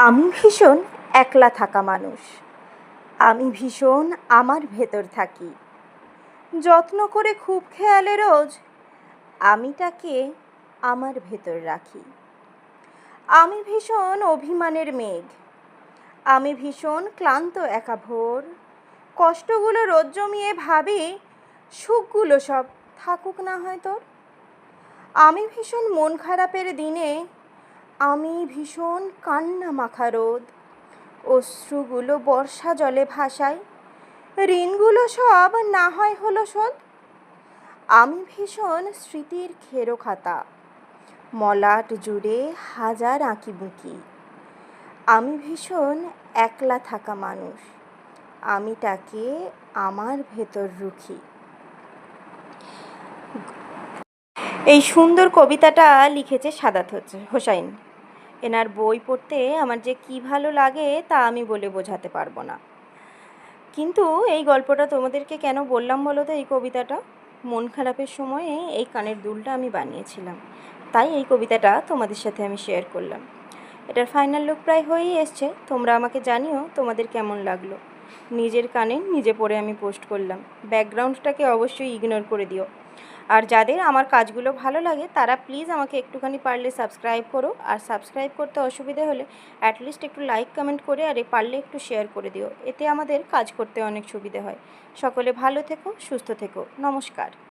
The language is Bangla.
আমি ভীষণ একলা থাকা মানুষ। আমি ভীষণ আমার ভেতর থাকি। যত্ন করে খুব খেয়ালে রোজ আমিটাকে আমার ভেতর রাখি। আমি ভীষণ অভিমানের মেঘ। আমি ভীষণ ক্লান্ত একা ভোর। কষ্টগুলো রোজ জমিয়ে ভাবি সুখগুলো সব থাকুক না হয় তোর। আমি ভীষণ মন খারাপের দিনে আমি ভীষণ কান্না মাখা রোদ। অশ্রুগুলো বর্ষা জলে ভাসায়, ঋণগুলো সব না হয় হলো শোধ। আমি ভীষণ স্মৃতির খেরো খাতা, মলাট জুড়ে হাজার আঁকিবুঁকি। আমি ভীষণ একলা থাকা মানুষ, আমিটাকে আমার ভেতর রুখি। এই সুন্দর কবিতাটা লিখেছে সাদাত হোসাইন। এনার বই পড়তে আমার যে কী ভালো লাগে তা আমি বলে বোঝাতে পারবো না। কিন্তু এই গল্পটা তোমাদেরকে কেন বললাম বলো তো? এই কবিতাটা মন খারাপের সময়ে এই কানের দুলটা আমি বানিয়েছিলাম, তাই এই কবিতাটা তোমাদের সাথে আমি শেয়ার করলাম। এটার ফাইনাল লুক প্রায় হয়েই এসছে। তোমরা আমাকে জানিও তোমাদের কেমন লাগলো। নিজের কানে নিজে পড়ে আমি পোস্ট করলাম। ব্যাকগ্রাউন্ডটাকে অবশ্যই ইগনোর করে দিও। আর যাদের আমার কাজগুলো ভালো লাগে তারা প্লিজ আমাকে একটুখানি পারলে সাবস্ক্রাইব করো। আর সাবস্ক্রাইব করতে অসুবিধে হলে অ্যাটলিস্ট একটু লাইক কমেন্ট করে আর পারলে একটু শেয়ার করে দিও। এতে আমাদের কাজ করতে অনেক সুবিধে হয়। সকলে ভালো থেকো, সুস্থ থেকো। নমস্কার।